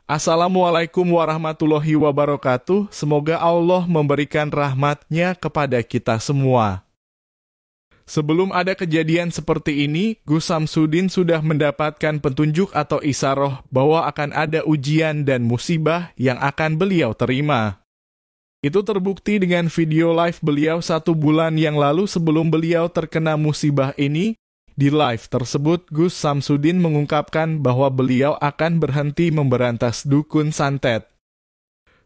Assalamualaikum warahmatullahi wabarakatuh. Semoga Allah memberikan rahmat-Nya kepada kita semua. Sebelum ada kejadian seperti ini, Gus Samsudin sudah mendapatkan petunjuk atau isaroh bahwa akan ada ujian dan musibah yang akan beliau terima. Itu terbukti dengan video live beliau 1 bulan yang lalu sebelum beliau terkena musibah ini. Di live tersebut, Gus Samsudin mengungkapkan bahwa beliau akan berhenti memberantas dukun santet.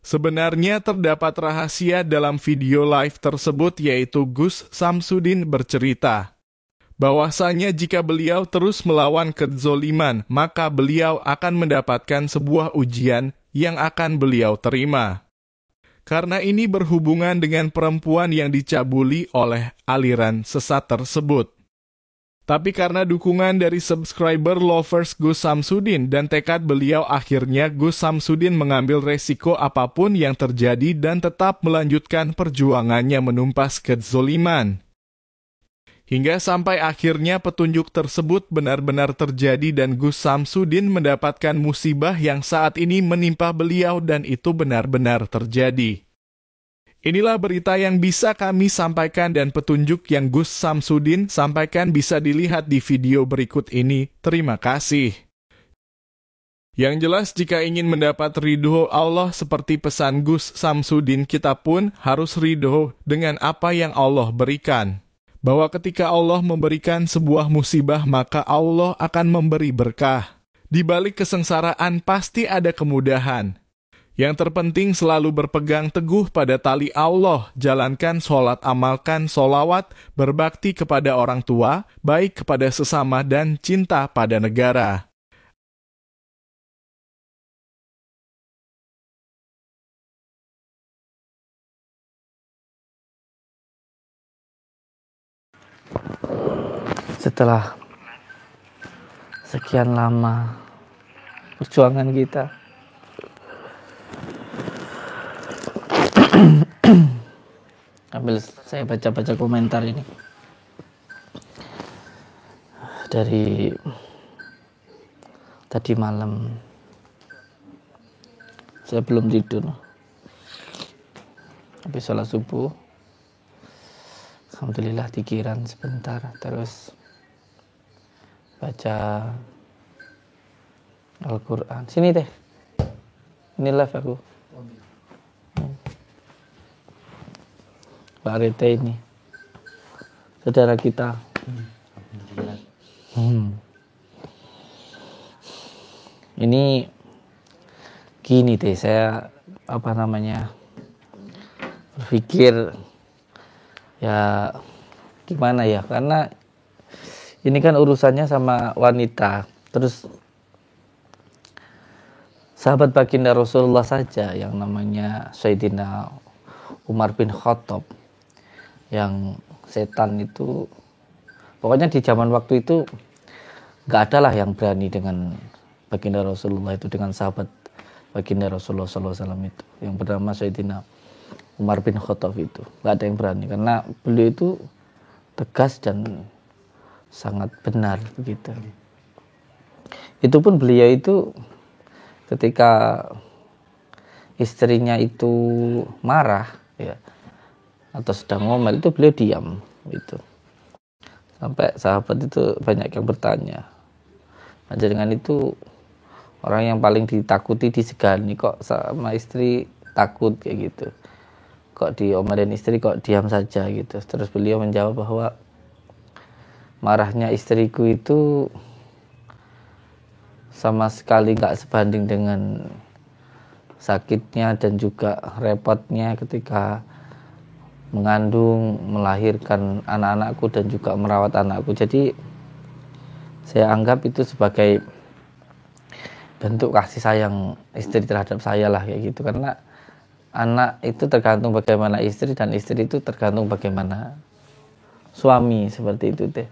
Sebenarnya terdapat rahasia dalam video live tersebut, yaitu Gus Samsudin bercerita bahwasanya jika beliau terus melawan kezoliman, maka beliau akan mendapatkan sebuah ujian yang akan beliau terima. Karena ini berhubungan dengan perempuan yang dicabuli oleh aliran sesat tersebut. Tapi karena dukungan dari subscriber lovers Gus Samsudin dan tekad beliau, akhirnya Gus Samsudin mengambil resiko apapun yang terjadi dan tetap melanjutkan perjuangannya menumpas kezoliman. Hingga sampai akhirnya petunjuk tersebut benar-benar terjadi dan Gus Samsudin mendapatkan musibah yang saat ini menimpa beliau dan itu benar-benar terjadi. Inilah berita yang bisa kami sampaikan dan petunjuk yang Gus Samsudin sampaikan bisa dilihat di video berikut ini. Terima kasih. Yang jelas jika ingin mendapat ridho Allah seperti pesan Gus Samsudin, kita pun harus ridho dengan apa yang Allah berikan. Bahwa ketika Allah memberikan sebuah musibah, maka Allah akan memberi berkah. Di balik kesengsaraan pasti ada kemudahan. Yang terpenting selalu berpegang teguh pada tali Allah, jalankan sholat, amalkan sholawat, berbakti kepada orang tua, baik kepada sesama dan cinta pada negara. Setelah sekian lama perjuangan kita, ambil saya baca-baca komentar ini dari tadi malam. Saya belum tidur, habis sholat subuh alhamdulillah tikiran sebentar, terus baca Al-Quran. Sini teh, ini live aku. Pak Rete ini saudara kita. Ini gini deh, saya berpikir ya gimana ya, karena ini kan urusannya sama wanita. Terus sahabat baginda Rasulullah saja yang namanya Sayyidina Umar bin Khattab, yang setan itu pokoknya di zaman waktu itu gak ada lah yang berani dengan baginda Rasulullah itu, dengan sahabat baginda Rasulullah SAW itu yang bernama Sayyidina Umar bin Khattab itu. Gak ada yang berani karena beliau itu tegas dan sangat benar begitu. Itu pun beliau itu ketika istrinya itu marah ya, atau sedang ngomel, itu beliau diam gitu. Sampai sahabat itu banyak yang bertanya, dengan itu orang yang paling ditakuti, disegani, kok sama istri takut kayak gitu, kok diomelin istri kok diam saja gitu. Terus beliau menjawab bahwa marahnya istriku itu sama sekali gak sebanding dengan sakitnya dan juga repotnya ketika mengandung, melahirkan anak-anakku dan juga merawat anakku. Jadi saya anggap itu sebagai bentuk kasih sayang istri terhadap saya lah kayak gitu. Karena anak itu tergantung bagaimana istri, dan istri itu tergantung bagaimana suami, seperti itu deh.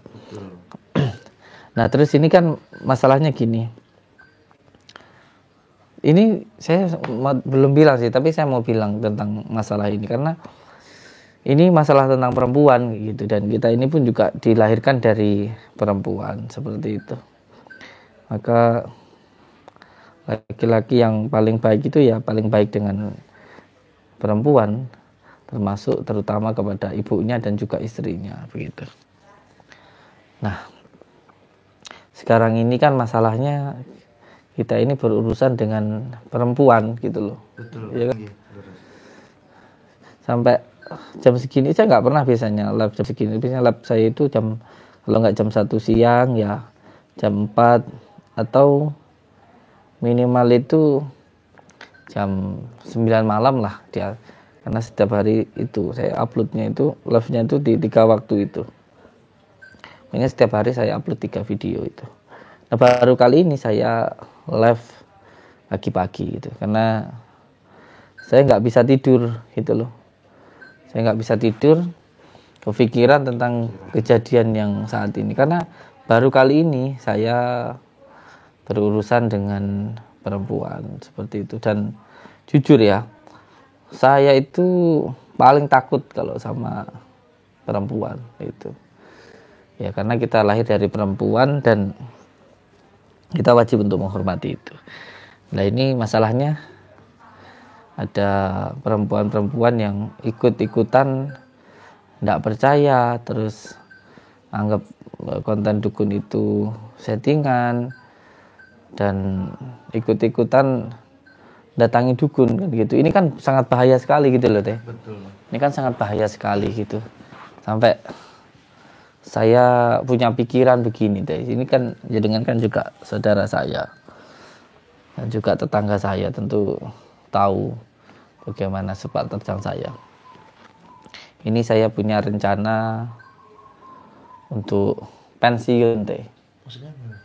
Nah terus ini kan masalahnya gini. Ini saya belum bilang sih, tapi saya mau bilang tentang masalah ini karena ini masalah tentang perempuan gitu, dan kita ini pun juga dilahirkan dari perempuan seperti itu. Maka laki-laki yang paling baik itu ya paling baik dengan perempuan, termasuk terutama kepada ibunya dan juga istrinya, begitu. Nah, sekarang ini kan masalahnya kita ini berurusan dengan perempuan gitu loh. Betul. Ya kan? Sampai jam segini saya nggak pernah biasanya live jam segini. Biasanya live saya itu kalau nggak jam 1 siang ya jam 4 atau minimal itu jam 9 malam lah dia. Karena setiap hari itu saya uploadnya itu live-nya itu di 3 waktu itu. Makanya setiap hari saya upload 3 video itu. Nah, baru kali ini saya live pagi-pagi gitu. Karena saya nggak bisa tidur gitu loh. Saya nggak bisa tidur, kepikiran tentang kejadian yang saat ini. Karena baru kali ini saya berurusan dengan perempuan seperti itu. Dan jujur ya, saya itu paling takut kalau sama perempuan itu. Ya karena kita lahir dari perempuan dan kita wajib untuk menghormati itu. Nah ini masalahnya ada perempuan-perempuan yang ikut-ikutan tidak percaya, terus anggap konten dukun itu settingan dan ikut-ikutan datangi dukun kan gitu. Ini kan sangat bahaya sekali gitu loh teh. Betul. Ini kan sangat bahaya sekali gitu. Sampai saya punya pikiran begini teh. Ini kan jenengan kan juga saudara saya dan juga tetangga saya tentu tahu bagaimana sepak terjang saya. Ini saya punya rencana untuk pensiun teh. Maksudnya gimana?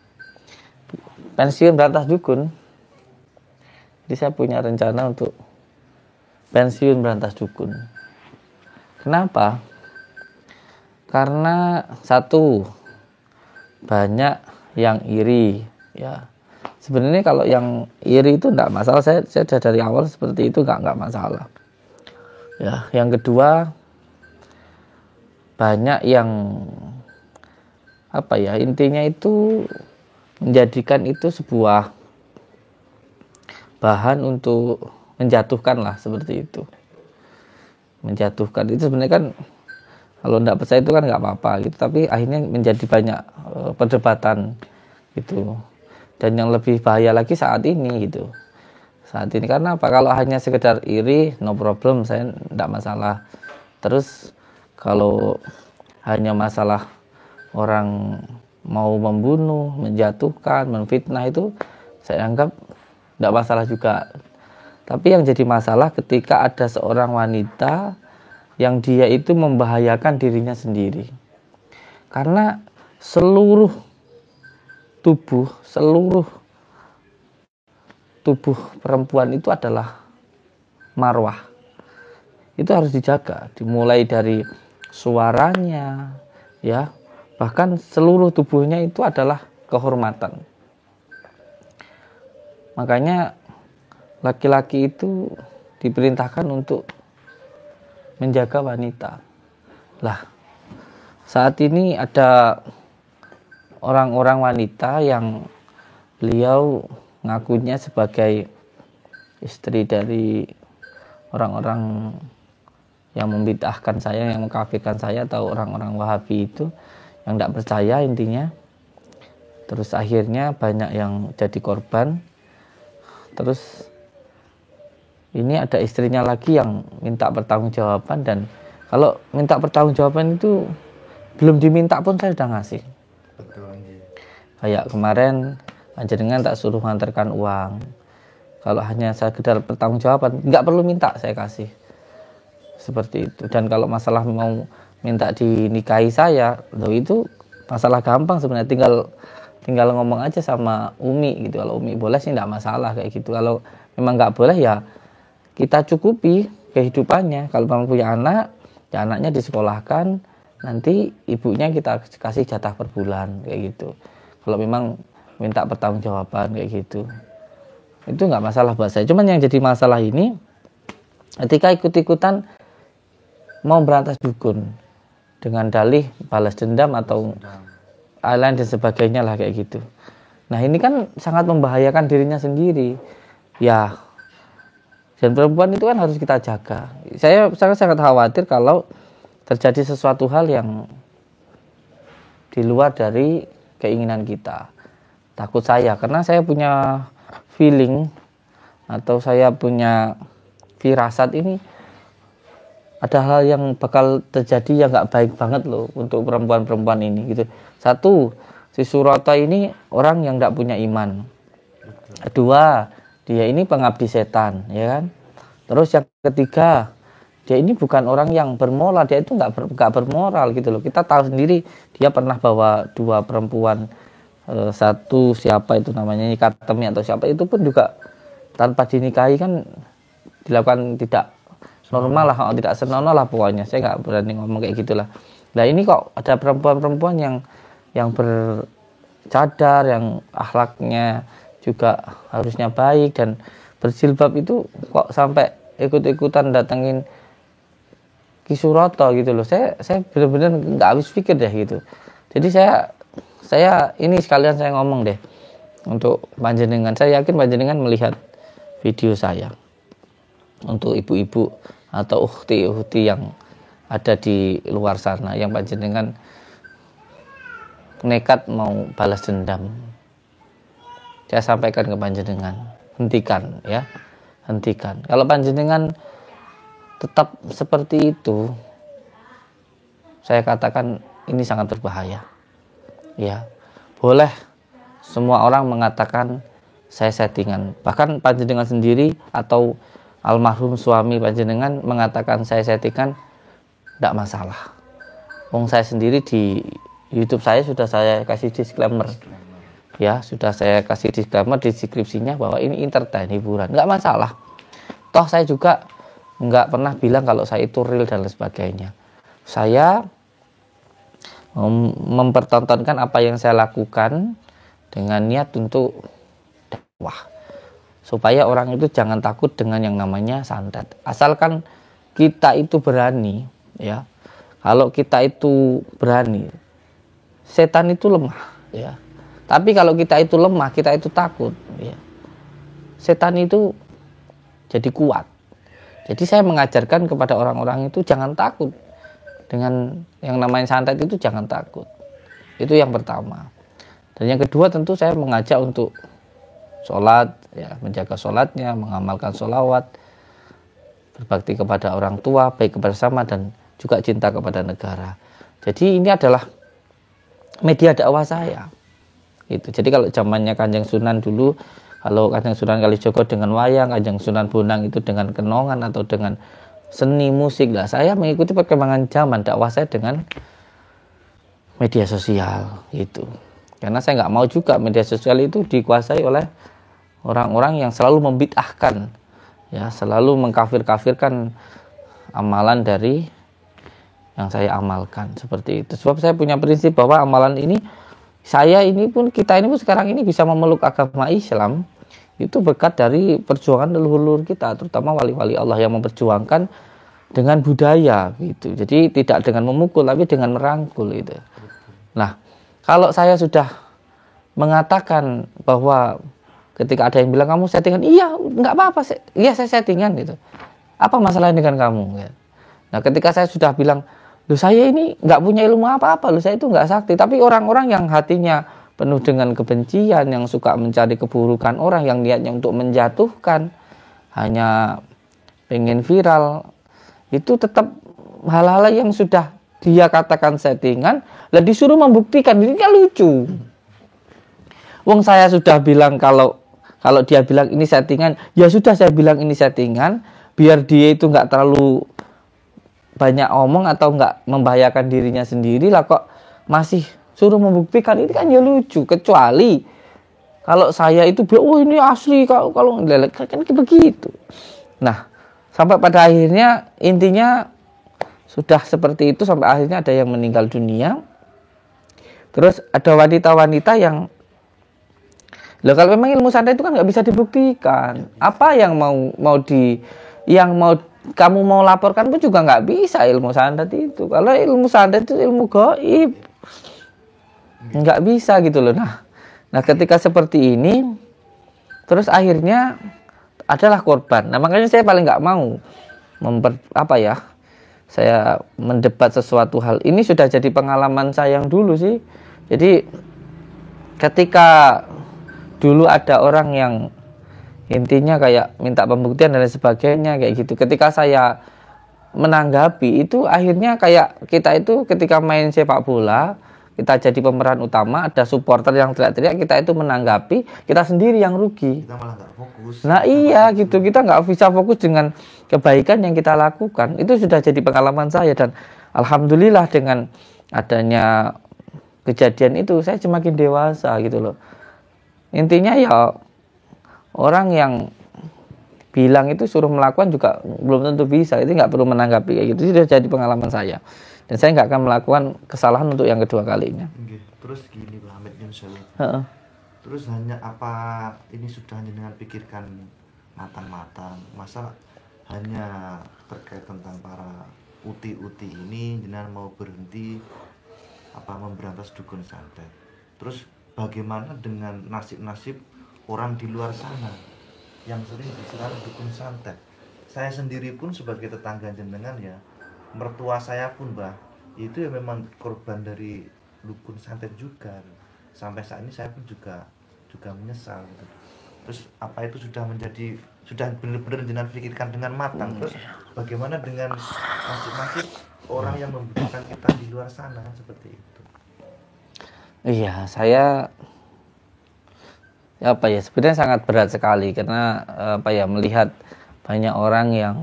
Pensiun berantas dukun. Jadi saya punya rencana untuk pensiun berantas dukun. Kenapa? Karena satu, banyak yang iri ya. Sebenarnya kalau yang iri itu enggak masalah, saya dari awal seperti itu enggak masalah. Ya, yang kedua, banyak yang intinya itu menjadikan itu sebuah bahan untuk menjatuhkan lah, seperti itu. Menjatuhkan itu sebenarnya kan kalau tidak percaya itu kan nggak apa-apa gitu, tapi akhirnya menjadi banyak perdebatan gitu. Dan yang lebih bahaya lagi saat ini gitu. Saat ini karena apa? Kalau hanya sekedar iri, no problem, saya tidak masalah. Terus kalau hanya masalah orang mau membunuh, menjatuhkan, menfitnah itu saya anggap tidak masalah juga. Tapi yang jadi masalah ketika ada seorang wanita yang dia itu membahayakan dirinya sendiri. Karena seluruh tubuh perempuan itu adalah marwah. Itu harus dijaga, dimulai dari suaranya, ya, bahkan seluruh tubuhnya itu adalah kehormatan. Makanya laki-laki itu diperintahkan untuk menjaga wanita. Lah, saat ini ada orang-orang wanita yang beliau ngakunya sebagai istri dari orang-orang yang membid'ahkan saya, yang mengkafirkan saya, atau orang-orang Wahabi itu yang tidak percaya intinya. Terus akhirnya banyak yang jadi korban. Terus ini ada istrinya lagi yang minta pertanggungjawaban, dan kalau minta pertanggungjawaban itu belum diminta pun saya sudah ngasih. Betul. Kayak kemarin panjenengan tak suruh ngantarkan uang. Kalau hanya sekedar pertanggungjawaban, nggak perlu minta, saya kasih. Seperti itu. Dan kalau masalah mau minta dinikahi saya, loh itu masalah gampang sebenarnya, tinggal ngomong aja sama Umi gitu. Kalau Umi boleh sih nggak masalah kayak gitu. Kalau memang nggak boleh ya kita cukupi kehidupannya. Kalau memang punya anak, ya anaknya disekolahkan, nanti ibunya kita kasih jatah per bulan kayak gitu. Kalau memang minta pertanggungjawaban kayak gitu, itu nggak masalah buat saya. Cuman yang jadi masalah ini ketika ikut-ikutan mau berantas dukun dengan dalih balas dendam atau lain dan sebagainya lah kayak gitu. Nah ini kan sangat membahayakan dirinya sendiri. Ya, dan perempuan itu kan harus kita jaga. Saya sangat khawatir kalau terjadi sesuatu hal yang di luar dari keinginan kita. Takut saya, karena saya punya feeling atau saya punya firasat ini ada hal yang bakal terjadi yang nggak baik banget loh untuk perempuan-perempuan ini gitu. Satu, si Surata ini orang yang nggak punya iman. Kedua, dia ini pengabdi setan, ya kan. Terus yang ketiga, dia ini bukan orang yang bermoral, dia itu nggak bermoral gitu loh. Kita tahu sendiri dia pernah bawa 2 perempuan, satu siapa itu namanya Katemi atau siapa, itu pun juga tanpa dinikahi kan dilakukan tidak normal lah, tidak senonoh lah pokoknya. Saya nggak berani ngomong kayak gitulah. Nah ini kok ada perempuan-perempuan yang bercadar, yang akhlaknya juga harusnya baik dan berjilbab, itu kok sampai ikut-ikutan datengin Ki Surata gitu loh. Saya benar-benar nggak habis pikir deh gitu. Jadi saya ini sekalian saya ngomong deh untuk panjenengan. Saya yakin panjenengan melihat video saya. Untuk ibu-ibu atau ukhti-ukhti yang ada di luar sana yang panjenengan nekat mau balas dendam, saya sampaikan ke panjenengan, hentikan ya, hentikan. Kalau panjenengan tetap seperti itu, saya katakan ini sangat berbahaya. Ya, boleh semua orang mengatakan saya settingan. Bahkan panjenengan sendiri atau almarhum suami panjenengan mengatakan saya settingan, tidak masalah. Wong saya sendiri di YouTube saya sudah saya kasih disclaimer. Ya, sudah saya kasih disclaimer di deskripsinya bahwa ini entertain, hiburan, nggak masalah. Toh saya juga nggak pernah bilang kalau saya itu real dan lain sebagainya. Saya mempertontonkan apa yang saya lakukan dengan niat untuk dakwah, supaya orang itu jangan takut dengan yang namanya santet. Asalkan kita itu berani, ya. Kalau kita itu berani, setan itu lemah, ya. Tapi kalau kita itu lemah, kita itu takut, ya. Setan itu jadi kuat. Jadi saya mengajarkan kepada orang-orang itu jangan takut dengan yang namanya santet itu, jangan takut. Itu yang pertama. Dan yang kedua tentu saya mengajak untuk sholat, ya, menjaga sholatnya, mengamalkan sholawat, berbakti kepada orang tua, baik bersama dan juga cinta kepada negara. Jadi ini adalah media dakwah saya. Itu. Jadi kalau zamannya Kanjeng Sunan dulu, kalau Kanjeng Sunan Kalijogo dengan wayang, Kanjeng Sunan Bonang itu dengan kenongan atau dengan seni musik lah. Saya mengikuti perkembangan zaman, dakwah saya dengan media sosial itu. Karena saya nggak mau juga media sosial itu dikuasai oleh orang-orang yang selalu membid'ahkan, ya, selalu mengkafir-kafirkan amalan dari yang saya amalkan seperti itu. Sebab saya punya prinsip bahwa amalan ini, kita ini pun sekarang ini bisa memeluk agama Islam itu berkat dari perjuangan leluhur kita, terutama wali-wali Allah yang memperjuangkan dengan budaya gitu. Jadi tidak dengan memukul tapi dengan merangkul itu. Nah, kalau saya sudah mengatakan bahwa ketika ada yang bilang kamu settingan, iya nggak apa-apa, iya saya settingan gitu. Apa masalahnya dengan kamu? Nah, ketika saya sudah bilang, loh saya ini nggak punya ilmu apa-apa, loh saya itu nggak sakti. Tapi orang-orang yang hatinya penuh dengan kebencian, yang suka mencari keburukan orang, yang niatnya untuk menjatuhkan, hanya pengen viral, itu tetap hal-hal yang sudah dia katakan settingan, lah disuruh membuktikan, ini kan lucu. Wong saya sudah bilang kalau dia bilang ini settingan, ya sudah saya bilang ini settingan, biar dia itu nggak terlalu banyak omong atau nggak membahayakan dirinya sendiri lah, kok masih suruh membuktikan, ini kan ya lucu. Kecuali kalau saya itu bilang, oh ini asli, kalau lelek kan begitu. Nah, sampai pada akhirnya intinya sudah seperti itu, sampai akhirnya ada yang meninggal dunia. Terus ada wanita-wanita yang, loh kalau memang ilmu santet itu kan nggak bisa dibuktikan. Apa yang kamu mau laporkan pun juga nggak bisa ilmu santet itu. Kalau ilmu santet itu ilmu gaib, nggak bisa gitu loh. Nah, Nah ketika seperti ini, terus akhirnya adalah korban. Nah makanya saya paling nggak mau saya mendebat sesuatu hal. Ini sudah jadi pengalaman saya yang dulu sih. Jadi ketika dulu ada orang yang intinya kayak minta pembuktian dan lain sebagainya kayak gitu, ketika saya menanggapi itu, akhirnya kayak kita itu ketika main sepak bola, kita jadi pemeran utama, ada supporter yang teriak-teriak, kita itu menanggapi, kita sendiri yang rugi. Kita malah nggak fokus. Nah iya gitu, kita nggak bisa fokus dengan kebaikan yang kita lakukan. Itu sudah jadi pengalaman saya, dan alhamdulillah dengan adanya kejadian itu saya semakin dewasa gitu loh. Intinya ya orang yang bilang itu suruh melakukan juga belum tentu bisa. Itu nggak perlu menanggapi kayak gitu. Itu sudah jadi pengalaman saya, dan saya nggak akan melakukan kesalahan untuk yang kedua kalinya. Terus gini Pak Hamid Yunus, terus hanya apa ini sudah dengan pikirkan matang-matang, masa hanya terkait tentang para uti-uti ini jenengan mau berhenti memberantas dukun santet? Terus bagaimana dengan nasib-nasib orang di luar sana yang sering diserang dukun santet? Saya sendiri pun sebagai tetangga jenengan ya, mertua saya pun itu ya memang korban dari dukun santet juga. Sampai saat ini saya pun juga menyesal gitu. Terus apa itu sudah benar-benar jenengan pikirkan dengan matang? Terus bagaimana dengan nasib-nasib orang yang membutuhkan kita di luar sana seperti itu? Iya, saya sebenarnya sangat berat sekali, karena melihat banyak orang yang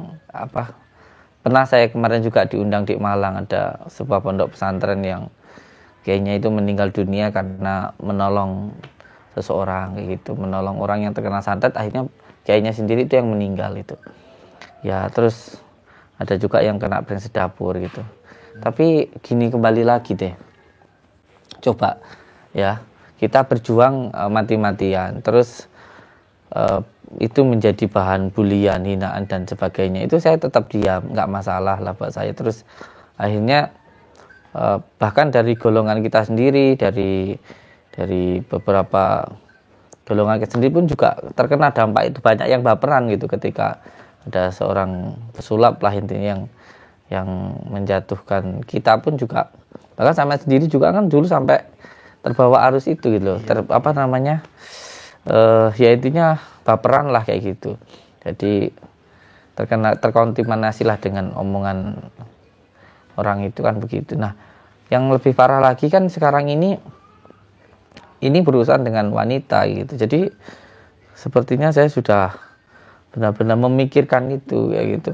pernah saya kemarin juga diundang di Malang, ada sebuah pondok pesantren yang kayaknya itu meninggal dunia karena menolong seseorang kayak gitu, menolong orang yang terkena santet, akhirnya kayaknya sendiri itu yang meninggal itu. Ya, terus ada juga yang kena brengsek dapur gitu. Tapi gini, kembali lagi deh. Coba ya, kita berjuang mati-matian, terus itu menjadi bahan bulian, hinaan dan sebagainya, itu saya tetap diam, nggak masalah lah buat saya. Terus akhirnya bahkan dari golongan kita sendiri, dari beberapa golongan kita sendiri pun juga terkena dampak itu. Banyak yang baperan gitu ketika ada seorang pesulap lah intinya yang menjatuhkan. Kita pun juga, bahkan sama sendiri juga kan dulu sampai terbawa arus itu gitu loh. Ya intinya baperan lah kayak gitu. Jadi terkontaminasi lah dengan omongan orang itu kan begitu. Nah, yang lebih parah lagi kan sekarang ini berurusan dengan wanita gitu. Jadi sepertinya saya sudah benar-benar memikirkan itu kayak gitu.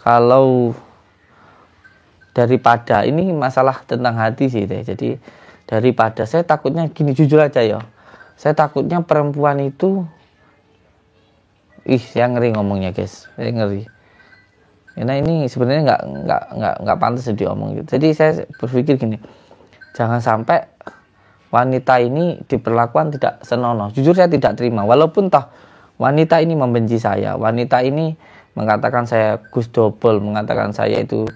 Kalau daripada ini masalah tentang hati sih deh. Jadi daripada, saya takutnya gini, jujur aja ya, saya takutnya perempuan itu, saya ngeri ngomongnya guys, saya ngeri. Nah ini sebenarnya nggak pantas diomong gitu. Jadi saya berpikir gini, jangan sampai wanita ini diperlakukan tidak senonoh. Jujur saya tidak terima, walaupun toh wanita ini membenci saya, wanita ini mengatakan saya Gus Dobel, mengatakan saya itu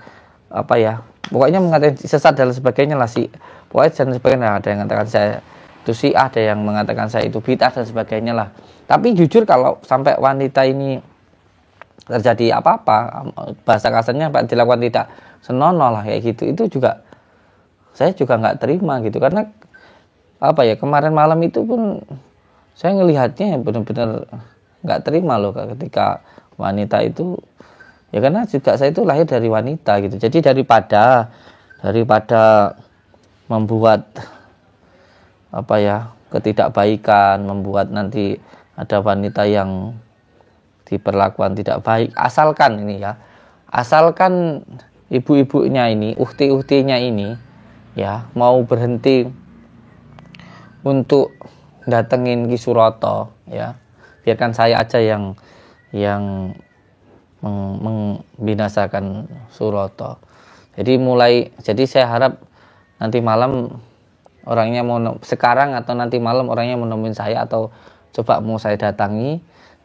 pokoknya mengatakan sesat dan sebagainya lah sih. Pokoknya dan sebagainya, ada yang mengatakan saya itu Syiah, ada yang mengatakan saya itu bid'ah dan sebagainya lah. Tapi jujur kalau sampai wanita ini terjadi apa-apa, bahasa kasarnya dilakukan tidak senonoh lah kayak gitu, itu juga saya juga nggak terima gitu. Karena kemarin malam itu pun saya ngelihatnya benar-benar nggak terima loh ketika wanita itu, ya karena juga saya itu lahir dari wanita gitu. Jadi daripada membuat ketidakbaikan, membuat nanti ada wanita yang diperlakukan tidak baik, asalkan ibu-ibunya ini, uhti-uhtinya ini ya mau berhenti untuk datengin Ki Suroto, ya biarkan saya aja yang membinasakan Suroto. Jadi saya harap nanti malam orangnya sekarang atau nanti malam orangnya mau nemuin saya, atau coba mau saya datangi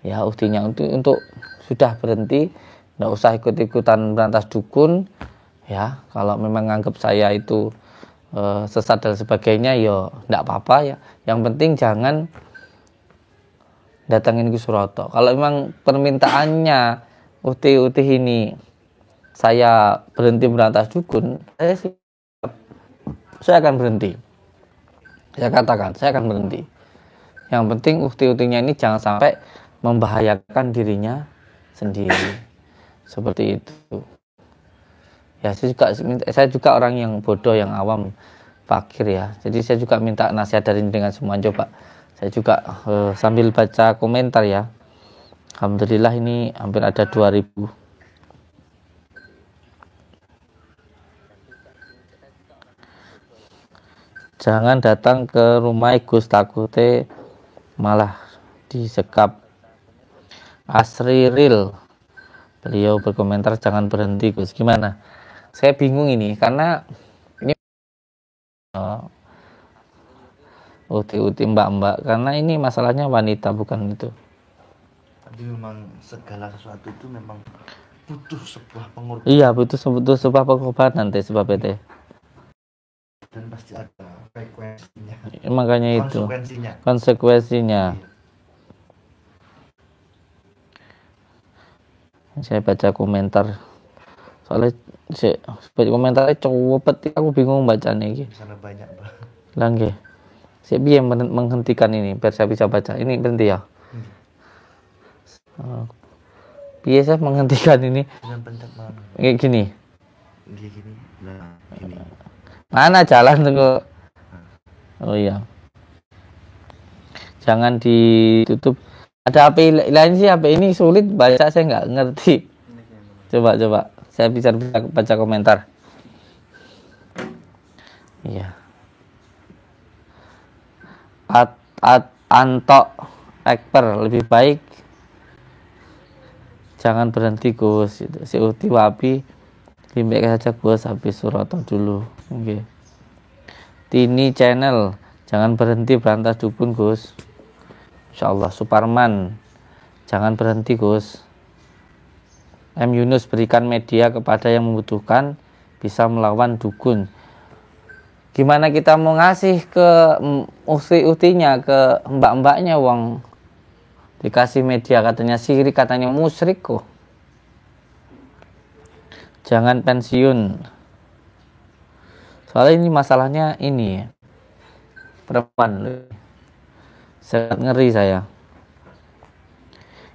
ya uhtinya untuk sudah berhenti, nggak usah ikut-ikutan berantas dukun ya. Kalau memang nganggap saya itu sesat dan sebagainya, yo ndak apa-apa ya. Yang penting jangan datangin Gus Suroto. Kalau memang permintaannya utih ini saya berhenti berantas dukun, saya akan berhenti. Saya katakan, saya akan berhenti. Yang penting ukti-uktinya ini jangan sampai membahayakan dirinya sendiri. Seperti itu. Ya, saya juga orang yang bodoh, yang awam, fakir ya. Jadi saya juga minta nasihat dari dengan semua. Coba saya juga sambil baca komentar ya. Alhamdulillah ini hampir ada 2000. Jangan datang ke rumah Gus, takute malah disekap. Asri Real, beliau berkomentar jangan berhenti Gus. Gimana? Saya bingung ini karena ini uti mbak-mbak, karena ini masalahnya wanita bukan itu. Tapi memang segala sesuatu itu memang butuh sebuah pengorbanan. Iya, butuh sebuah pengorbanan nanti sebab itu. Dan pasti ada frekuensinya. Makanya itu. Konsekuensinya. Saya baca komentar. Soalnya baca komentarnya cepet, aku bingung bacanya iki. Sana banyak, Bang. Lah nggih. Saya biar menghentikan ini biar saya bisa baca. Ini berhenti ya. Biasa menghentikan ini. Dengan pencet mana? Kayak gini. Gini. Nah, ini. Mana jalan tunggu. Oh iya. Jangan ditutup. Ada HP lain sih, HP ini sulit baca, saya nggak ngerti. Coba. Saya bisa baca komentar. Iya. Anto Ekper, lebih baik jangan berhenti Gus. Si Uti Wapi limbek saja Gus, habis Suroto dulu. Oke. Tini Channel, jangan berhenti berantas dukun Gus. Insyaallah. Suparman, jangan berhenti Gus. M Yunus, berikan media kepada yang membutuhkan, bisa melawan dukun. Gimana kita mau ngasih ke ukti-uktinya, ke mbak-mbaknya wong dikasih media katanya sirik, katanya musyrik kok. Jangan pensiun. Soalnya ini masalahnya ini perempuan. Sangat ngeri saya.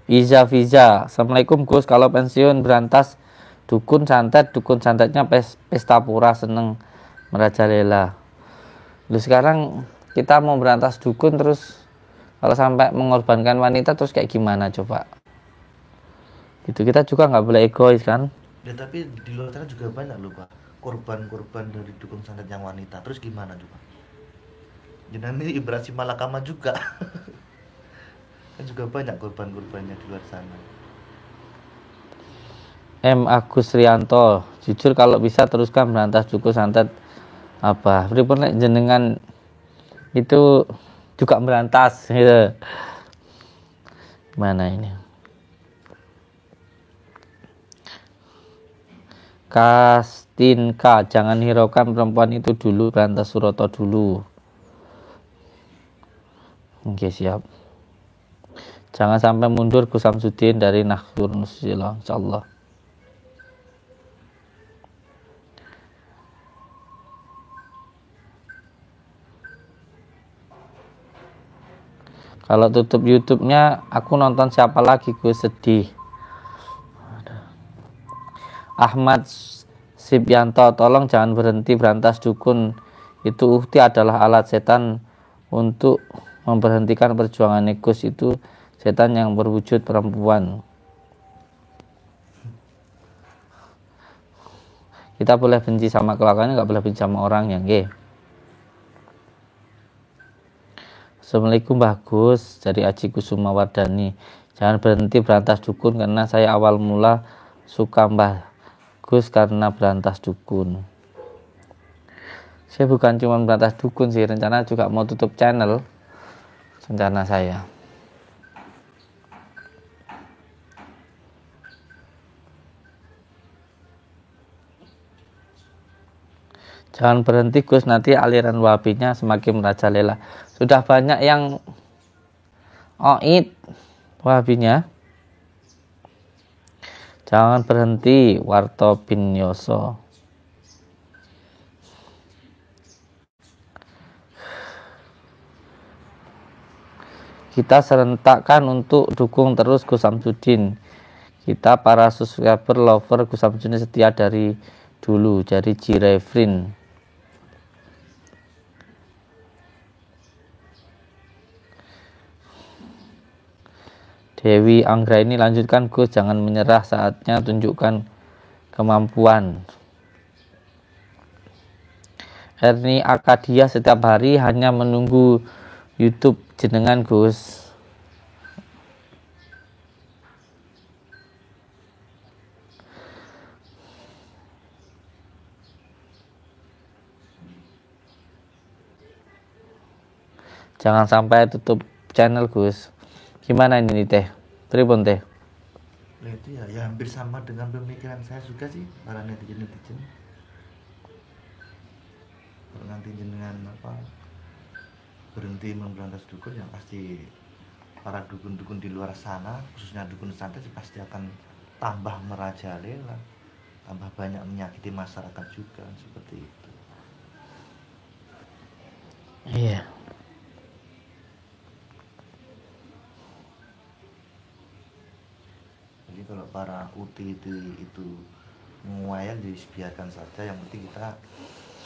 Iza Fiza, assalamualaikum Gus, kalau pensiun berantas dukun santetnya pesta pura seneng merajalela. Lu sekarang kita mau berantas dukun terus kalau sampai mengorbankan wanita terus kayak gimana coba? Itu kita juga nggak boleh egois kan? Ya tapi di luar sana juga banyak loh Pak, korban-korban dari dukun santet yang wanita. Terus gimana coba? Jadi ini ibarat malakama juga. Kan juga banyak korban-korbannya di luar sana. M. Agus Rianto, jujur kalau bisa teruskan berantas dukun santet apa? Pripun lek jenengan itu juga berantas gitu. Mana ini? Kastinka, jangan hiraukan perempuan itu dulu, berantas Suroto dulu. Oke, siap. Jangan sampai mundur Gus Samsudin dari Nahdlatul Nusila, insyaallah. Kalau tutup YouTube-nya, aku nonton siapa lagi Gus, sedih. Ahmad Sibyanto, tolong jangan berhenti berantas dukun. Itu ukti adalah alat setan untuk memberhentikan perjuangan Gus. Itu setan yang berwujud perempuan. Kita boleh benci sama kelakuannya, nggak boleh benci sama orangnya, nggih. Assalamualaikum Bagus, dari Aji Kusuma Wardani. Jangan berhenti berantas dukun karena saya awal mula suka Mbah Gus karena berantas dukun. Saya bukan cuma berantas dukun sih, rencana juga mau tutup channel. Rencana saya. Jangan berhenti Gus, nanti aliran Wahabinya semakin merajalela. Sudah banyak yang oid Wahabinya. Jangan berhenti, Warto bin Yoso. Kita serentakkan untuk dukung terus Gus Samsudin. Kita para subscriber lover Gus Samsudin setia dari dulu, jadi Jirefrin. Dewi Anggra ini lanjutkan Gus, jangan menyerah, saatnya tunjukkan kemampuan. Erni Akadia setiap hari hanya menunggu YouTube jenengan Gus. Jangan sampai tutup channel Gus. Gimana ini teh? Tribun teh? Nah, itu ya hampir sama dengan pemikiran saya juga sih, para netizen. Kalau nanti dengan berhenti memberantas dukun, yang pasti para dukun-dukun di luar sana, khususnya dukun santet, pasti akan tambah merajalela, tambah banyak menyakiti masyarakat juga, seperti itu. Iya. Jadi kalau para uti itu menguayal, jadi biarkan saja, yang penting kita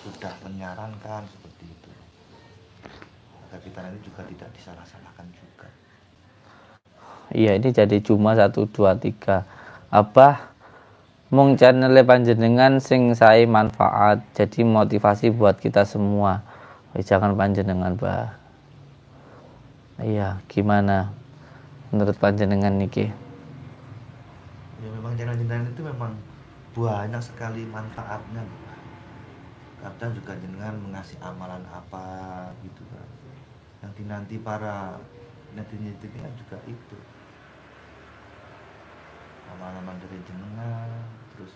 sudah menyarankan seperti itu, agar kita nanti juga tidak disalah-salahkan juga. Iya, ini jadi cuma 1, 2, 3. Abah mung channel panjenengan sing sae manfaat, jadi motivasi buat kita semua. Jangan panjenengan bah. Iya, gimana menurut panjenengan niki? Ya memang jenengan itu memang banyak sekali manfaatnya. Kadang juga jenengan mengasih amalan apa gitu kan, yang dinanti para netizen kan juga itu amalan dari jenengan, terus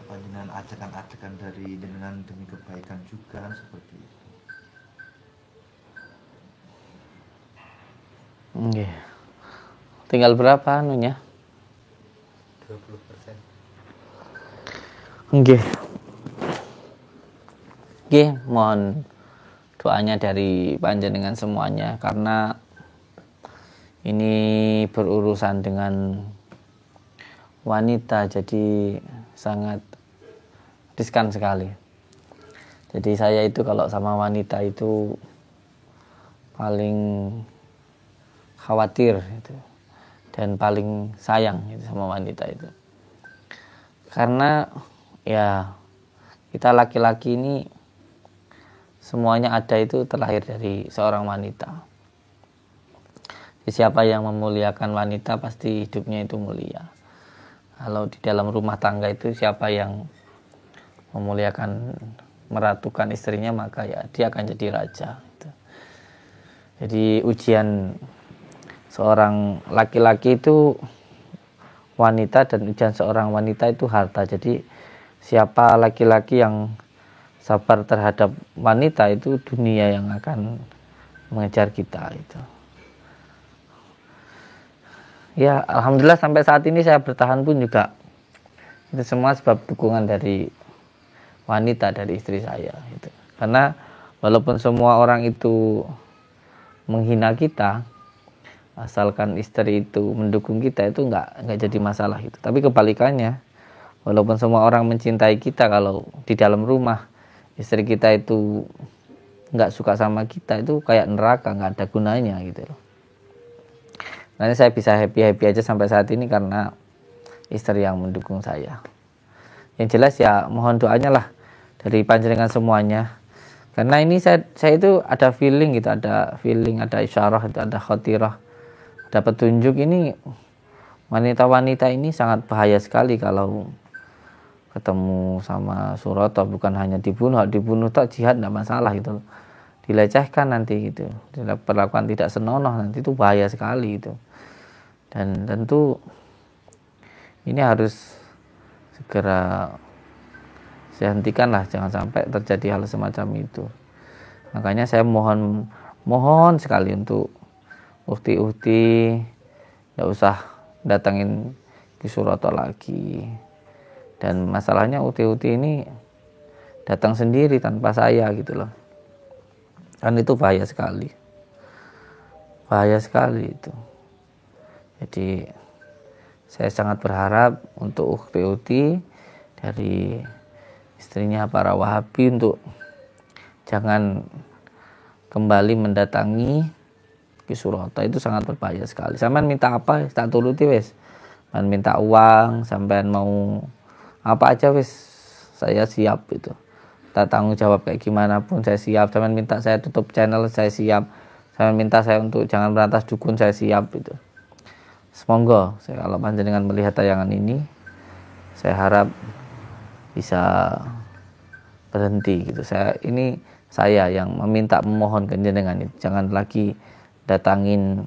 apa jenengan ajakan dari jenengan demi kebaikan juga, seperti itu. Oke. Tinggal berapa anunya? 20%. Oke. Oke, mohon doanya dari panjenengan semuanya, karena ini berurusan dengan wanita, jadi sangat riskan sekali. Jadi saya itu kalau sama wanita itu paling khawatir gitu, dan paling sayang gitu sama wanita itu. Karena ya kita laki-laki ini semuanya ada itu terlahir dari seorang wanita. Jadi siapa yang memuliakan wanita pasti hidupnya itu mulia. Kalau di dalam rumah tangga itu siapa yang memuliakan, meratukan istrinya, maka ya dia akan jadi raja gitu. Jadi ujian seorang laki-laki itu wanita, dan ujian seorang wanita itu harta. Jadi siapa laki-laki yang sabar terhadap wanita, itu dunia yang akan mengejar kita itu. Ya alhamdulillah sampai saat ini saya bertahan pun juga itu semua sebab dukungan dari wanita, dari istri saya itu. Karena walaupun semua orang itu menghina kita, asalkan istri itu mendukung kita, itu nggak jadi masalah itu. Tapi kebalikannya, walaupun semua orang mencintai kita, kalau di dalam rumah istri kita itu nggak suka sama kita, itu kayak neraka, nggak ada gunanya gitu loh. Nanti saya bisa happy aja sampai saat ini karena istri yang mendukung saya. Yang jelas ya mohon doanya lah dari panjenengan semuanya. Karena ini saya itu ada feeling gitu, ada isyarah, itu ada khotirah, ada petunjuk. Ini wanita-wanita ini sangat bahaya sekali kalau ketemu sama Surata, bukan hanya dibunuh tak jihad enggak masalah gitu. Dilecehkan nanti gitu, diperlakukan tidak senonoh, nanti itu bahaya sekali itu. Dan tentu ini harus saya hentikanlah, jangan sampai terjadi hal semacam itu. Makanya saya mohon sekali untuk ukti-ukti nggak usah datangin Ki Suroto lagi. Dan masalahnya ukti-ukti ini datang sendiri tanpa saya gitu loh, kan itu bahaya sekali itu. Jadi saya sangat berharap untuk ukti-ukti dari istrinya para Wahabi untuk jangan kembali mendatangi Ki Suroto, itu sangat berbahaya sekali. Sampean minta apa tak turuti wis, sampean minta uang, sampean mau apa aja wis saya siap itu. Tak tanggung jawab kayak gimana pun saya siap. Sampean minta saya tutup channel saya siap. Sampean minta saya untuk jangan berantas dukun saya siap itu. Semoga saya kalau panjenengan melihat tayangan ini, saya harap bisa berhenti gitu. Saya yang memohon ke jenengan itu jangan lagi datangin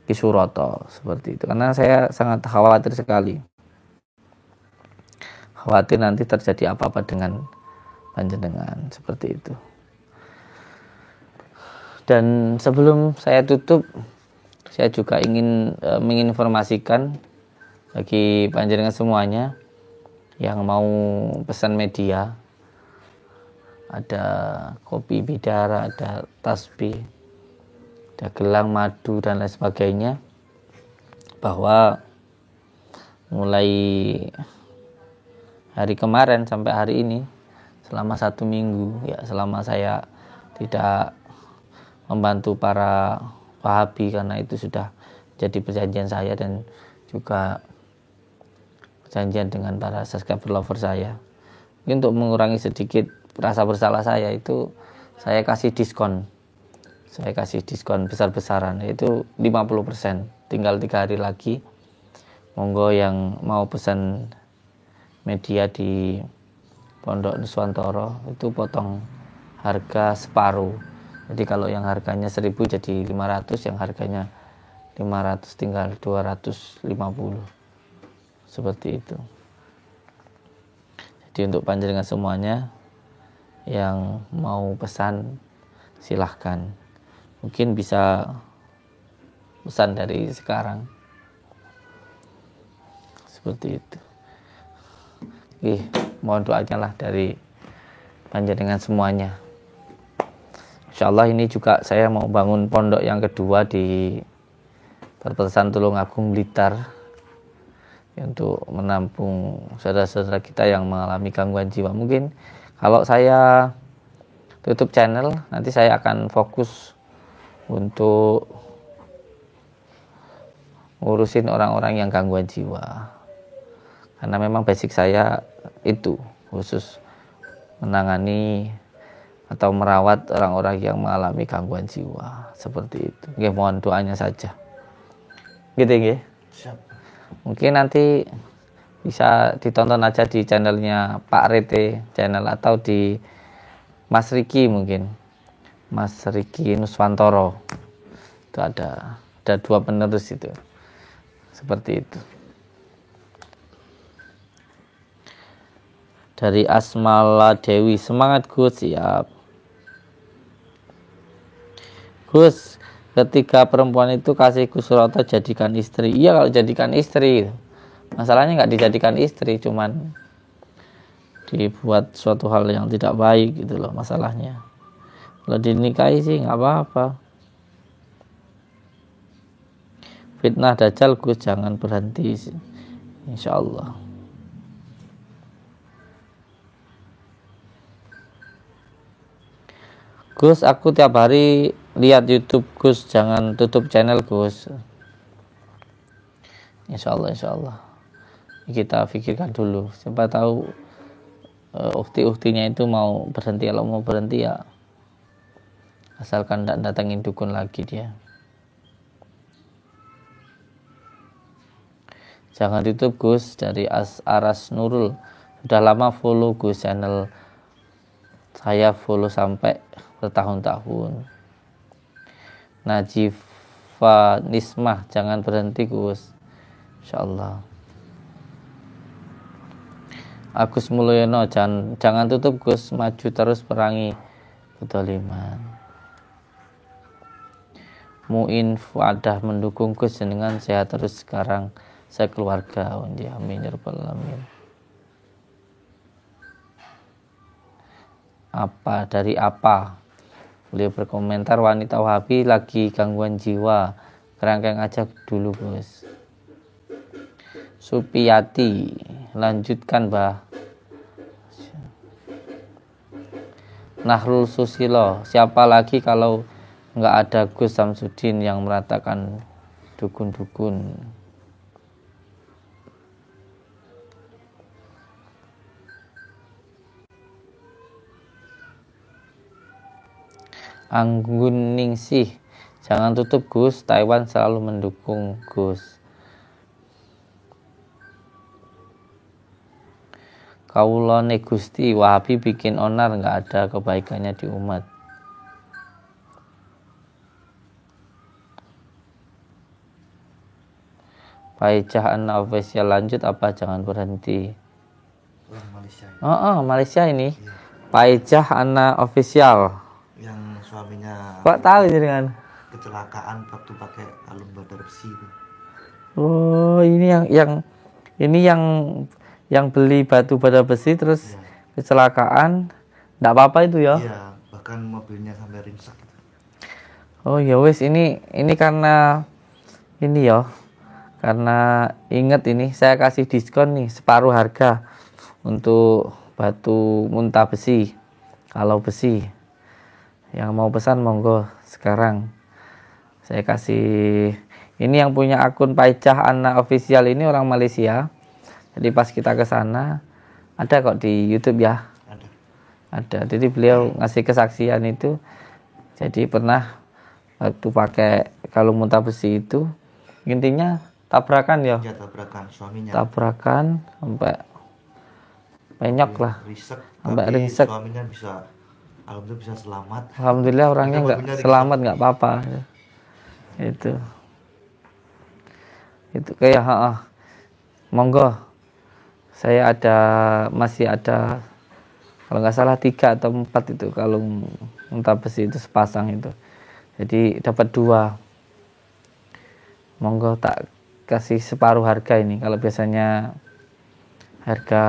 Ki Suroto seperti itu, karena saya sangat khawatir sekali. Khawatir nanti terjadi apa-apa dengan panjenengan seperti itu. Dan sebelum saya tutup, saya juga ingin menginformasikan bagi panjenengan semuanya yang mau pesan media, ada kopi bidara, ada tasbih, ada gelang madu dan lain sebagainya, bahwa mulai hari kemarin sampai hari ini, selama 1 minggu ya, selama saya tidak membantu para Wahabi, karena itu sudah jadi perjanjian saya dan juga perjanjian dengan para subscriber lover saya. Mungkin untuk mengurangi sedikit rasa bersalah saya, itu saya kasih diskon besar-besaran, yaitu 50%. Tinggal 3 hari lagi, monggo yang mau pesan media di Pondok Nuswantoro itu potong harga separuh. Jadi kalau yang harganya 1.000 jadi 500, yang harganya 500 tinggal 250. Seperti itu. Jadi untuk panjenengan semuanya yang mau pesan, silahkan. Mungkin bisa pesan dari sekarang. Seperti itu. Mohon doanya lah dari panjenengan semuanya. Insyaallah ini juga saya mau bangun pondok yang kedua di Perbatasan Tulungagung Blitar, untuk menampung saudara-saudara kita yang mengalami gangguan jiwa. Mungkin kalau saya tutup channel, nanti saya akan fokus untuk ngurusin orang-orang yang gangguan jiwa, karena memang basic saya itu khusus menangani atau merawat orang-orang yang mengalami gangguan jiwa seperti itu. Nggih, mohon doanya saja. Gitu nggih. Siap. Mungkin nanti bisa ditonton aja di channelnya Pak Rete channel, atau di Mas Riki, mungkin Mas Riki Nuswantoro. Itu ada 2 penerus itu. Seperti itu. Dari Asmala Dewi, semangat Gus, siap. Gus, ketika perempuan itu kasih Gus Suroto jadikan istri. Iya, kalau jadikan istri, masalahnya nggak dijadikan istri, cuman dibuat suatu hal yang tidak baik gitu loh masalahnya. Kalau dinikahi sih nggak apa-apa. Fitnah Dajjal Gus jangan berhenti, insyaallah. Gus, aku tiap hari lihat YouTube Gus, jangan tutup channel Gus. Insyaallah. Kita pikirkan dulu. Siapa tahu ukti-uktinya itu mau berhenti. Kalau mau berhenti ya asalkan tidak datangin dukun lagi dia. Jangan tutup Gus. Dari Aras Nurul, sudah lama follow Gus channel. Saya follow sampai bertahun-tahun. Najifa Nismah, jangan berhenti Gus, insyaallah. Agus Mulyono, jangan tutup Gus, maju terus perangi kedzaliman. Muin Fuadah mendukung Gus dengan sehat terus sekarang sekeluarga. Amin ya rabbal alamin. Apa dari apa? Beliau berkomentar, wanita Wahabi lagi gangguan jiwa, kerangkeng aja dulu Gus. Supiyati, lanjutkan Bah. Nahrul Susilo, siapa lagi kalau nggak ada Gus Samsudin yang meratakan dukun-dukun. Anggun Ningsih, jangan tutup Gus, Taiwan selalu mendukung Gus. Kaulone Gusti, Wahabi bikin onar, nggak ada kebaikannya di umat. Paicah Anna official, lanjut apa jangan berhenti. Malaysia ini. Iya. Paicah Anna official. Yang suaminya kok tahu dengan kecelakaan waktu pakai kalung badar besi itu. Oh, ini yang beli batu badar besi terus kecelakaan, enggak apa-apa itu ya? Iya, bahkan mobilnya sampai ringsek gitu. Oh ya wes, ini karena ini ya. Karena ingat ini saya kasih diskon nih separuh harga untuk batu muntah besi. Kalau besi yang mau pesan monggo sekarang saya kasih. Ini yang punya akun Paicah Anna official ini orang Malaysia. Jadi pas kita ke sana ada kok di YouTube ya. Ada. Jadi beliau ngasih kesaksian itu. Jadi pernah waktu pakai kalung muntah besi itu intinya tabrakan ya. Iya, tabrakan suaminya. Tabrakan sampai penyok lah. Sampai ringsek. Suaminya bisa, alhamdulillah bisa selamat. Alhamdulillah orangnya nggak selamat, nggak apa-apa. Itu kayak monggo. Saya masih ada kalau nggak salah 3 atau 4 itu kalung muntah besi itu sepasang itu. Jadi dapat 2. Monggo tak kasih separuh harga ini. Kalau biasanya harga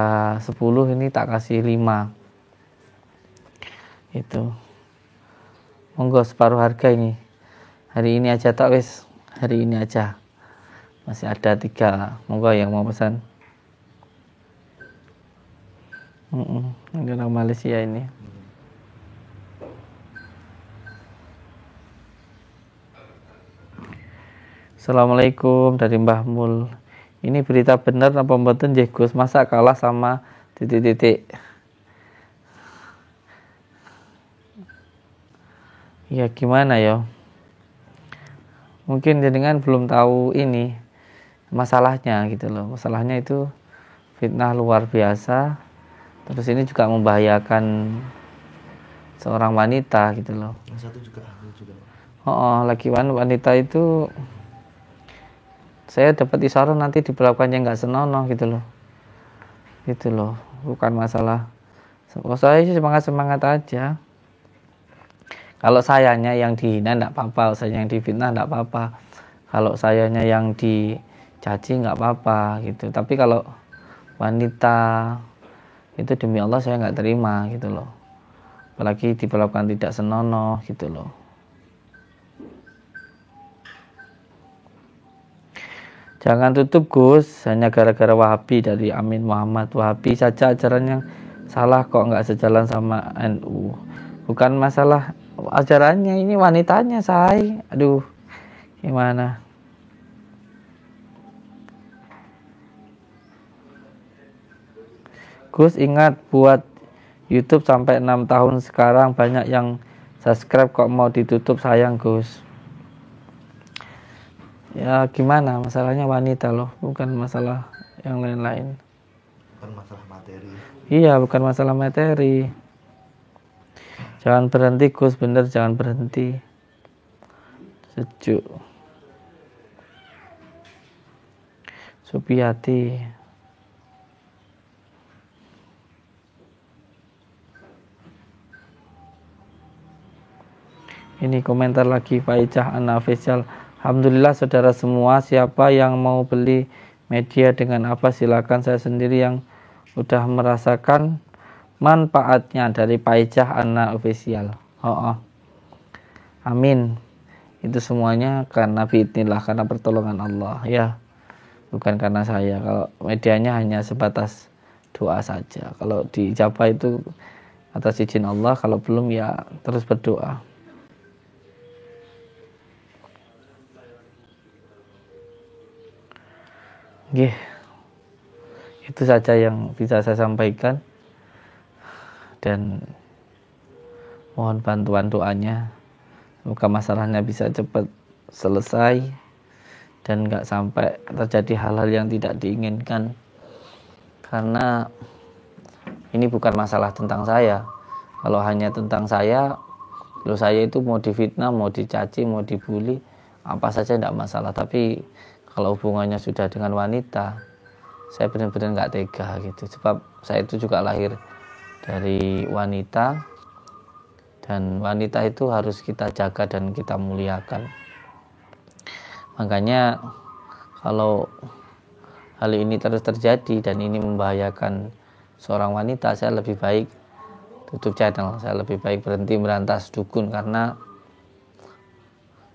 10 ini tak kasih 5. Itu. Monggo separuh harga ini. Hari ini aja tak wis. Hari ini aja. Masih ada 3. Monggo yang mau pesan. Ini orang Malaysia ini. Assalamualaikum dari Mbah Mul. Ini berita benar apa mboten nggih Gus? Masa kalah sama titik-titik? Ya gimana ya? Mungkin jenengan belum tahu ini masalahnya gitu loh. Masalahnya itu fitnah luar biasa. Terus ini juga membahayakan seorang wanita gitu loh. Yang satu juga hamil juga. Lagi wanita itu saya dapat isyarat nanti diperlakukannya nggak senonoh gitu loh, bukan masalah. Saya sih semangat aja. Kalau sayanya yang dihina nggak apa-apa, saya yang difitnah nggak apa-apa, kalau sayanya yang dicaci nggak apa-apa gitu. Tapi kalau wanita itu demi Allah saya nggak terima gitu loh, apalagi diperlakukan tidak senonoh gitu loh. Jangan tutup Gus, hanya gara-gara Wahabi dari Amin Muhammad. Wahabi saja ajarannya salah kok nggak sejalan sama NU. Bukan masalah ajarannya, ini wanitanya say. Aduh, gimana? Gus ingat buat YouTube sampai 6 tahun sekarang banyak yang subscribe kok mau ditutup, sayang Gus. Ya gimana, masalahnya wanita loh, bukan masalah yang lain-lain. Bukan masalah materi. Iya, bukan masalah materi. Jangan berhenti Gus, bener jangan berhenti. Sejuk. Supiyati. Ini komentar lagi Pak Icah An-Official. Alhamdulillah saudara semua, siapa yang mau beli media dengan apa silakan, saya sendiri yang udah merasakan manfaatnya dari Pak Icah An-Official. Amin. Itu semuanya karena biidznillah, karena pertolongan Allah ya. Bukan karena saya. Kalau medianya hanya sebatas doa saja. Kalau dijabah itu atas izin Allah, kalau belum ya terus berdoa. Itu saja yang bisa saya sampaikan, dan mohon bantuan doanya, semoga masalahnya bisa cepat selesai dan nggak sampai terjadi hal-hal yang tidak diinginkan, karena ini bukan masalah tentang saya. Kalau hanya tentang saya, kalau saya itu mau difitnah, mau dicaci, mau dibully, apa saja tidak masalah. Tapi kalau hubungannya sudah dengan wanita, saya benar-benar nggak tega gitu. Sebab saya itu juga lahir dari wanita, dan wanita itu harus kita jaga dan kita muliakan. Makanya kalau hal ini terus terjadi dan ini membahayakan seorang wanita, saya lebih baik tutup channel, saya lebih baik berhenti merantas dukun, karena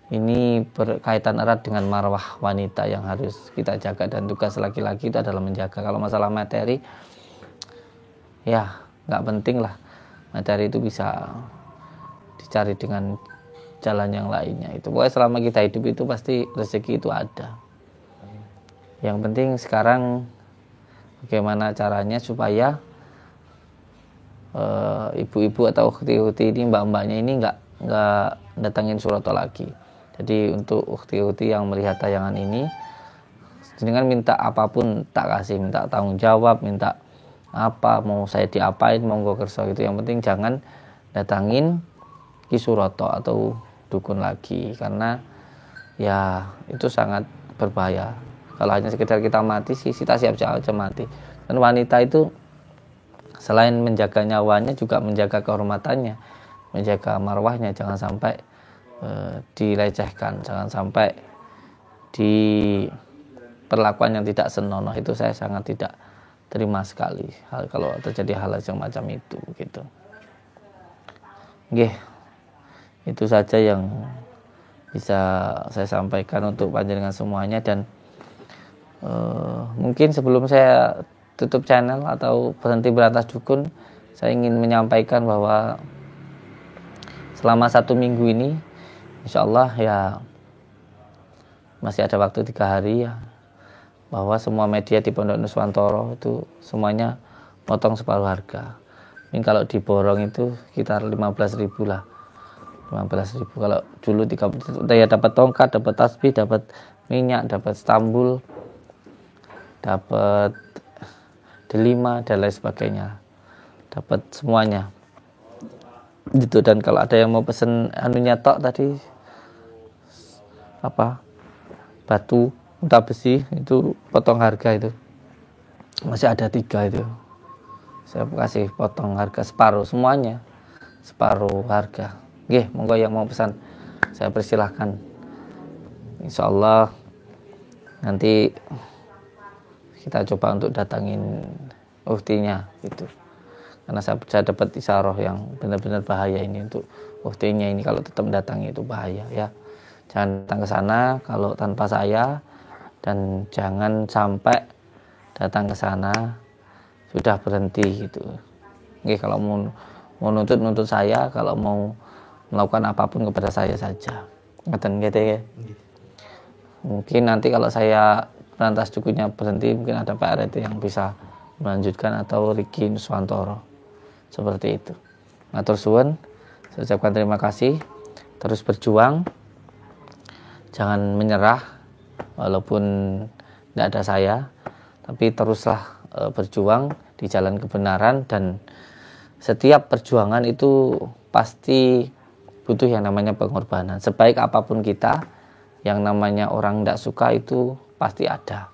ini berkaitan erat dengan marwah wanita yang harus kita jaga, dan tugas laki-laki itu adalah menjaga. Kalau masalah materi, ya nggak penting lah, materi itu bisa dicari dengan jalan yang lainnya. Itu pokoknya selama kita hidup itu pasti rezeki itu ada. Yang penting sekarang bagaimana caranya supaya ibu-ibu atau ukhti-ukhti ini, mbak-mbaknya ini nggak datangin Surato lagi. Jadi untuk ukhti-ukhti yang melihat tayangan ini, dengan minta apapun tak kasih, minta tanggung jawab, minta apa, mau saya diapain, mau gue kerso itu, yang penting jangan datangin Ki Surato atau dukun lagi, karena ya itu sangat berbahaya. Kalau hanya sekedar kita mati sih, kita siap-siap aja mati. Dan wanita itu selain menjaga nyawanya juga menjaga kehormatannya, menjaga marwahnya, jangan sampai dilecehkan, jangan sampai di perlakuan yang tidak senonoh. Itu saya sangat tidak terima sekali kalau terjadi hal yang macam itu gitu. Itu saja yang bisa saya sampaikan untuk panjenengan semuanya. Dan mungkin sebelum saya tutup channel atau berhenti berantas dukun, saya ingin menyampaikan bahwa selama 1 minggu ini insyaallah ya masih ada waktu 3 hari ya, bahwa semua media di Pondok Nuswantoro itu semuanya potong separuh harga. Ini kalau diborong itu sekitar 15.000 lah, 15.000. Kalau dulu 30 ya dapat tongkat, dapat tasbih, dapat minyak, dapat stambul, dapat delima dan lain sebagainya, dapat semuanya gitu. Dan kalau ada yang mau pesen anunya tok tadi, apa, batu unta besi, itu potong harga, itu masih ada 3 itu, saya kasih potong harga separuh, semuanya separuh harga. Monggo yang mau pesan saya persilahkan. Insyaallah nanti kita coba untuk datangin ukhtinya gitu, karena saya dapat isyarah yang benar-benar bahaya ini untuk ukhtinya ini. Kalau tetap mendatangi itu bahaya ya, jangan datang ke sana kalau tanpa saya, dan jangan sampai datang ke sana sudah berhenti gitu. Kalau mau nuntut saya, kalau mau melakukan apapun kepada saya saja. Ngeten gitu ya. Mungkin nanti kalau saya berantas dukunnya berhenti, mungkin ada Pak RT yang bisa melanjutkan, atau Riki Nuswantoro, seperti itu. Matur suwun, saya ucapkan terima kasih. Terus berjuang, jangan menyerah walaupun tidak ada saya, tapi teruslah berjuang di jalan kebenaran. Dan setiap perjuangan itu pasti butuh yang namanya pengorbanan. Sebaik apapun kita, yang namanya orang tidak suka itu pasti ada.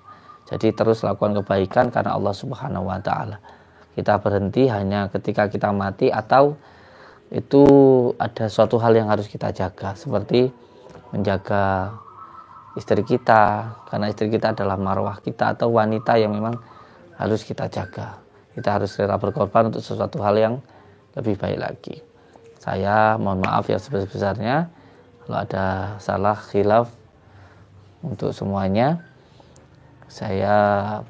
Jadi terus lakukan kebaikan karena Allah Subhanahu wa Ta'ala. Kita berhenti hanya ketika kita mati, atau itu ada suatu hal yang harus kita jaga, seperti menjaga istri kita, karena istri kita adalah marwah kita atau wanita yang memang harus kita jaga. Kita harus rela berkorban untuk sesuatu hal yang lebih baik lagi. Saya mohon maaf yang sebesar-besarnya kalau ada salah khilaf untuk semuanya. Saya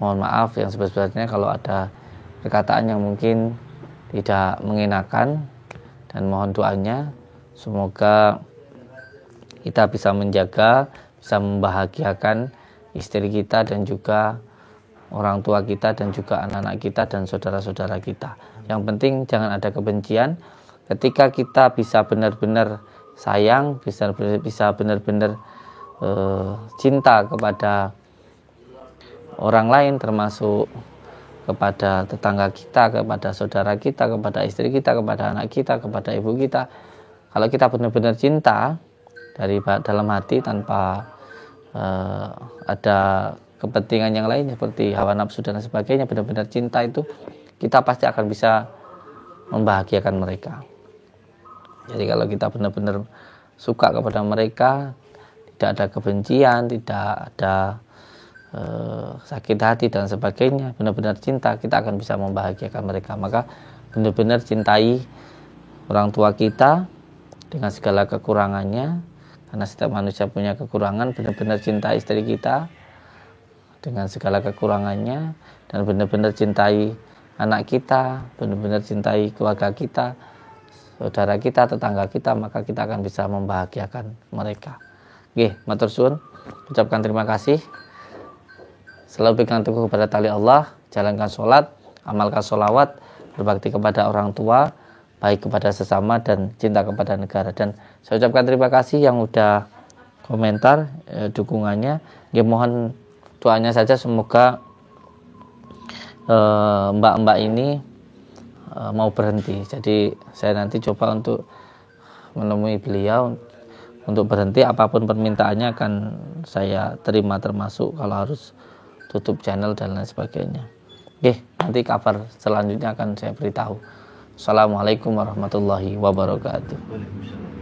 mohon maaf yang sebesar-besarnya kalau ada perkataan yang mungkin tidak mengenakan, dan mohon doanya semoga kita bisa menjaga, bisa membahagiakan istri kita dan juga orang tua kita dan juga anak-anak kita dan saudara-saudara kita. Yang penting jangan ada kebencian. Ketika kita bisa benar-benar sayang, bisa benar-benar cinta kepada orang lain, termasuk kepada tetangga kita, kepada saudara kita, kepada istri kita, kepada anak kita, kepada ibu kita. Kalau kita benar-benar cinta dari dalam hati tanpa ada kepentingan yang lain seperti hawa nafsu dan sebagainya, benar-benar cinta itu, kita pasti akan bisa membahagiakan mereka. Jadi kalau kita benar-benar suka kepada mereka, tidak ada kebencian, tidak ada sakit hati dan sebagainya, benar-benar cinta, kita akan bisa membahagiakan mereka. Maka benar-benar cintai orang tua kita dengan segala kekurangannya, karena setiap manusia punya kekurangan. Benar-benar cintai istri kita dengan segala kekurangannya, dan benar-benar cintai anak kita, benar-benar cintai keluarga kita, saudara kita, tetangga kita, maka kita akan bisa membahagiakan mereka. Oke, matur suwun, ucapkan terima kasih. Selalu pegang teguh kepada tali Allah, jalankan sholat, amalkan sholawat, berbakti kepada orang tua, baik kepada sesama dan cinta kepada negara. Dan saya ucapkan terima kasih yang udah komentar dukungannya. Ya, mohon doanya saja semoga mbak-mbak ini mau berhenti. Jadi saya nanti coba untuk menemui beliau untuk berhenti. Apapun permintaannya akan saya terima, termasuk kalau harus tutup channel dan lain sebagainya. Oke, nanti kabar selanjutnya akan saya beritahu. Assalamualaikum warahmatullahi wabarakatuh.